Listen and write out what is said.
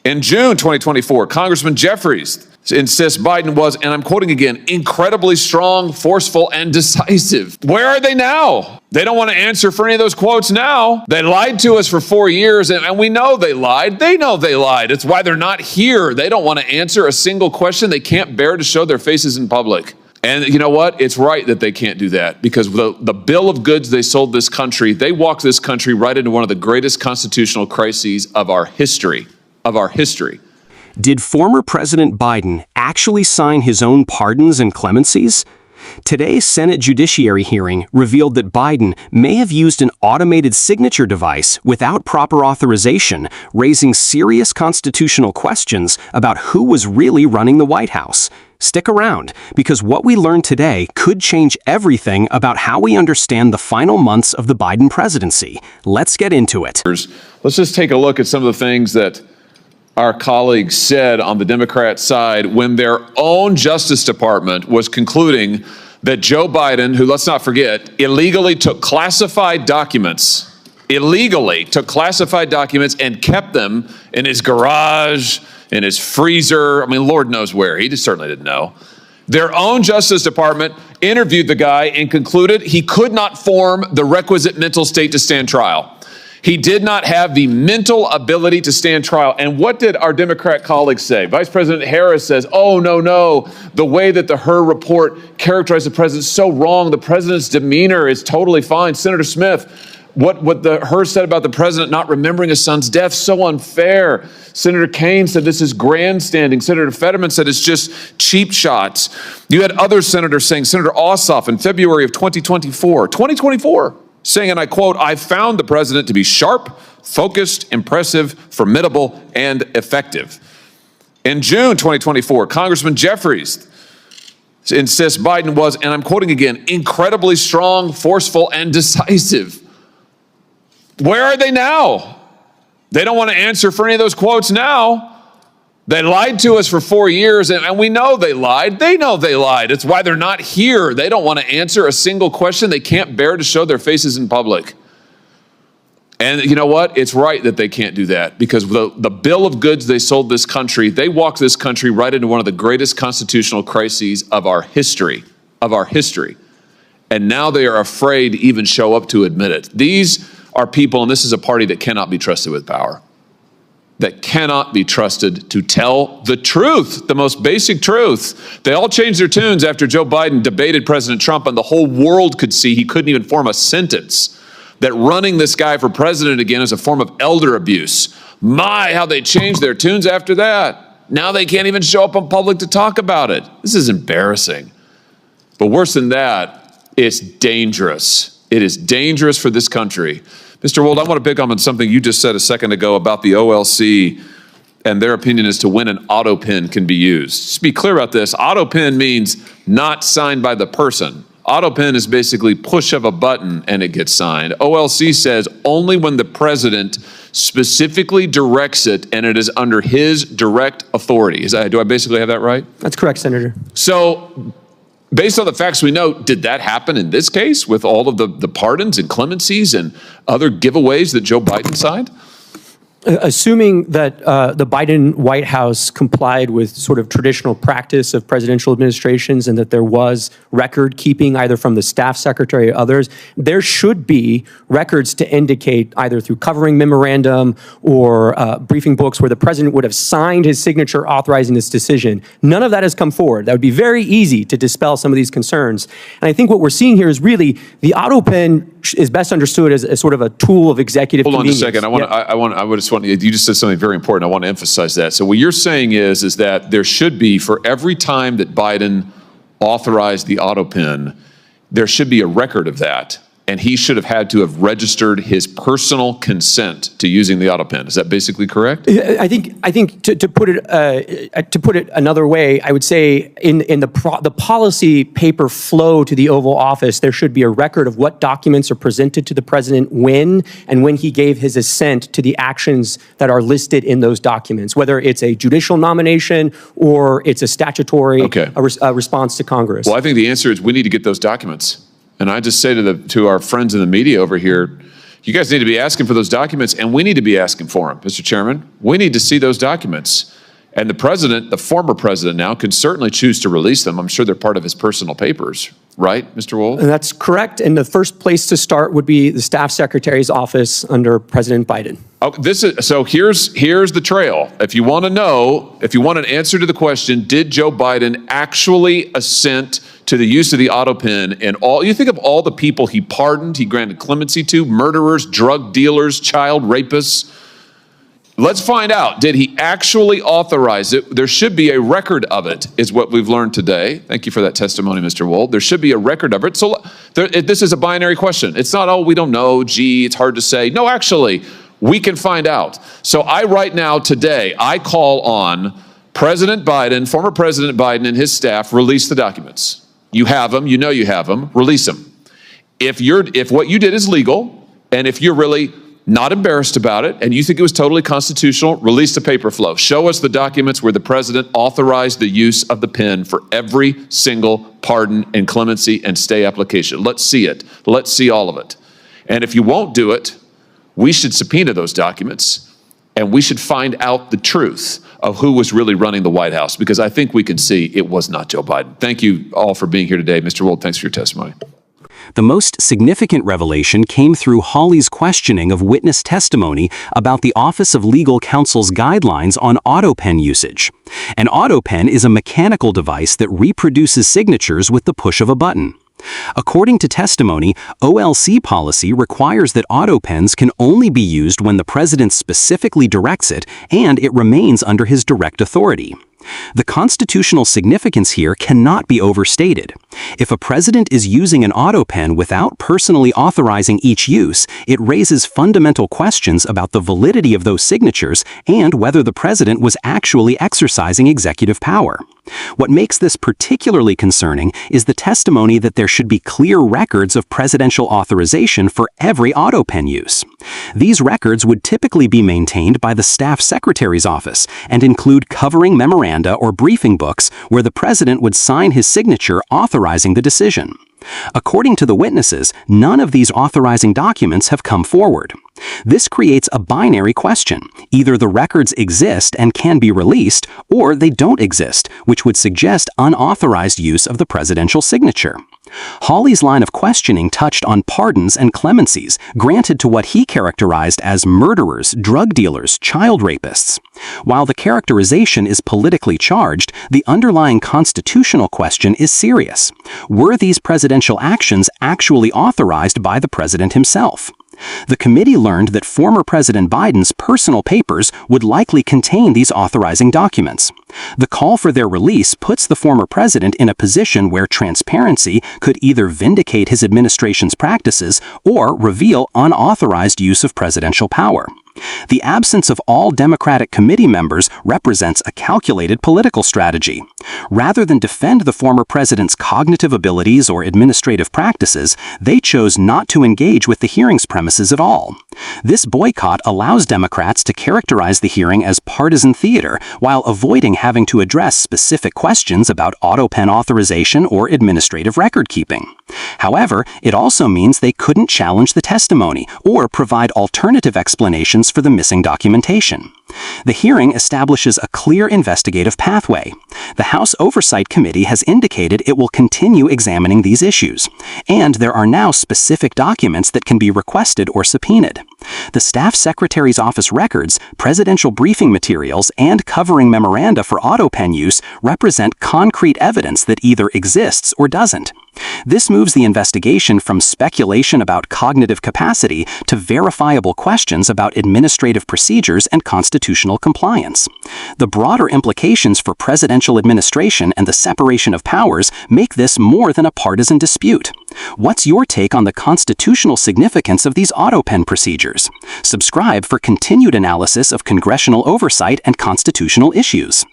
In June 2024, Congressman Jeffries insists Biden was, and I'm quoting again, incredibly strong, forceful, and decisive. Where are they now? They don't want to answer for any of those quotes now. They lied to us for 4 years, and we know they lied. They know they lied. It's why they're not here. They don't want to answer a single question. They can't bear to show their faces in public. And you know what? It's right that they can't do that, because the bill of goods they sold this country, they walked this country right into one of the greatest constitutional crises of our history. Did former President Biden actually sign his own pardons and clemencies? Today's Senate Judiciary hearing revealed that Biden may have used an automated signature device without proper authorization, raising serious constitutional questions about who was really running the White House. Stick around, because what we learned today could change everything about how we understand the final months of the Biden presidency. Let's get into it. Let's just take a look at some of the things that our colleagues said on the Democrat side when their own Justice Department was concluding that Joe Biden, who, let's not forget, illegally took classified documents and kept them in his garage, in his freezer. I mean, Lord knows where. He just certainly didn't know. Their own Justice Department interviewed the guy and concluded he could not form the requisite mental state to stand trial. He did not have the mental ability to stand trial. And what did our Democrat colleagues say? Vice President Harris says, oh, no, the way that the Hur report characterized the president is so wrong. The president's demeanor is totally fine. Senator Smith, what the Hur said about the president not remembering his son's death, so unfair. Senator Kaine said this is grandstanding. Senator Fetterman said it's just cheap shots. You had other senators saying, Senator Ossoff in February of 2024, saying, and I quote, I found the president to be sharp, focused, impressive, formidable, and effective. In June 2024, Congressman Jeffries insists Biden was, and I'm quoting again, incredibly strong, forceful, and decisive. Where are they now? They don't want to answer for any of those quotes now. They lied to us for 4 years, and we know they lied. They know they lied. It's why they're not here. They don't want to answer a single question. They can't bear to show their faces in public. And you know what? It's right that they can't do that, because the bill of goods they sold this country, they walked this country right into one of the greatest constitutional crises of our history. And now they are afraid to even show up to admit it. These are people, and this is a party that cannot be trusted with power, that cannot be trusted to tell the truth, the most basic truth. They all changed their tunes after Joe Biden debated President Trump, and the whole world could see he couldn't even form a sentence, that running this guy for president again is a form of elder abuse. My, how they changed their tunes after that. Now they can't even show up in public to talk about it. This is embarrassing. But worse than that, it's dangerous. It is dangerous for this country. Mr. Wold, I want to pick up on something you just said a second ago about the OLC and their opinion as to when an Autopen can be used. Just be clear about this. Autopen means not signed by the person. Autopen is basically push of a button and it gets signed. OLC says only when the president specifically directs it and it is under his direct authority. Do I basically have that right? That's correct, Senator. So, based on the facts we know, did that happen in this case with all of the pardons and clemencies and other giveaways that Joe Biden signed? Assuming that the Biden White House complied with sort of traditional practice of presidential administrations and that there was record keeping either from the staff secretary or others, there should be records to indicate either through covering memorandum or briefing books where the president would have signed his signature authorizing this decision. None of that has come forward. That would be very easy to dispel some of these concerns. And I think what we're seeing here is really the Autopen is best understood as sort of a tool of executive convenience. Hold on a second. You just said something very important. I want to emphasize that. So what you're saying is that there should be, for every time that Biden authorized the Autopen, there should be a record of that. And he should have had to have registered his personal consent to using the Autopen. Is that basically correct? I think to put it another way, I would say in the policy paper flow to the Oval Office, there should be a record of what documents are presented to the president when he gave his assent to the actions that are listed in those documents, whether it's a judicial nomination or it's a statutory response to Congress. Well, I think the answer is we need to get those documents. And I just say to our friends in the media over here, You guys need to be asking for those documents, and we need to be asking for them, Mr. Chairman. We need to see those documents. And the president, the former president now, can certainly choose to release them. I'm sure they're part of his personal papers, right, Mr. Wold? And that's correct. And the first place to start would be the staff secretary's office under President Biden. Oh, here's the trail. If you want to know, if you want an answer to the question, did Joe Biden actually assent to the use of the Autopen and you think of all the people he pardoned, he granted clemency to, murderers, drug dealers, child rapists. Let's find out, did he actually authorize it? There should be a record of it, is what we've learned today. Thank you for that testimony, Mr. Wold. There should be a record of it. So this is a binary question. It's not, oh, we don't know, gee, it's hard to say. No, actually, we can find out. So right now, today, I call on President Biden, former President Biden and his staff, release the documents. You have them, you know you have them, release them. If what you did is legal, and if you're really not embarrassed about it, and you think it was totally constitutional, release the paper flow. Show us the documents where the president authorized the use of the pen for every single pardon and clemency and stay application. Let's see it. Let's see all of it. And if you won't do it, we should subpoena those documents, and we should find out the truth of who was really running the White House, because I think we can see it was not Joe Biden. Thank you all for being here today. Mr. Wold, thanks for your testimony. The most significant revelation came through Hawley's questioning of witness testimony about the Office of Legal Counsel's guidelines on Autopen usage. An Autopen is a mechanical device that reproduces signatures with the push of a button. According to testimony, OLC policy requires that Autopens can only be used when the president specifically directs it and it remains under his direct authority. The constitutional significance here cannot be overstated. If a president is using an Autopen without personally authorizing each use, it raises fundamental questions about the validity of those signatures and whether the president was actually exercising executive power. What makes this particularly concerning is the testimony that there should be clear records of presidential authorization for every Autopen use. These records would typically be maintained by the staff secretary's office and include covering memoranda or briefing books where the president would sign his signature authorizing the decision. According to the witnesses, none of these authorizing documents have come forward. This creates a binary question. Either the records exist and can be released, or they don't exist, which would suggest unauthorized use of the presidential signature. Hawley's line of questioning touched on pardons and clemencies granted to what he characterized as murderers, drug dealers, child rapists. While the characterization is politically charged, the underlying constitutional question is serious. Were these presidential actions actually authorized by the president himself? The committee learned that former President Biden's personal papers would likely contain these authorizing documents. The call for their release puts the former president in a position where transparency could either vindicate his administration's practices or reveal unauthorized use of presidential power. The absence of all Democratic committee members represents a calculated political strategy. Rather than defend the former president's cognitive abilities or administrative practices, they chose not to engage with the hearing's premises at all. This boycott allows Democrats to characterize the hearing as partisan theater while avoiding having to address specific questions about Autopen authorization or administrative record-keeping. However, it also means they couldn't challenge the testimony or provide alternative explanations for the missing documentation. The hearing establishes a clear investigative pathway. The House Oversight Committee has indicated it will continue examining these issues, and there are now specific documents that can be requested or subpoenaed. The Staff Secretary's Office records, presidential briefing materials, and covering memoranda for Autopen use represent concrete evidence that either exists or doesn't. This moves the investigation from speculation about cognitive capacity to verifiable questions about administrative procedures and constitutional compliance. The broader implications for presidential administration and the separation of powers make this more than a partisan dispute. What's your take on the constitutional significance of these Autopen procedures? Subscribe for continued analysis of congressional oversight and constitutional issues.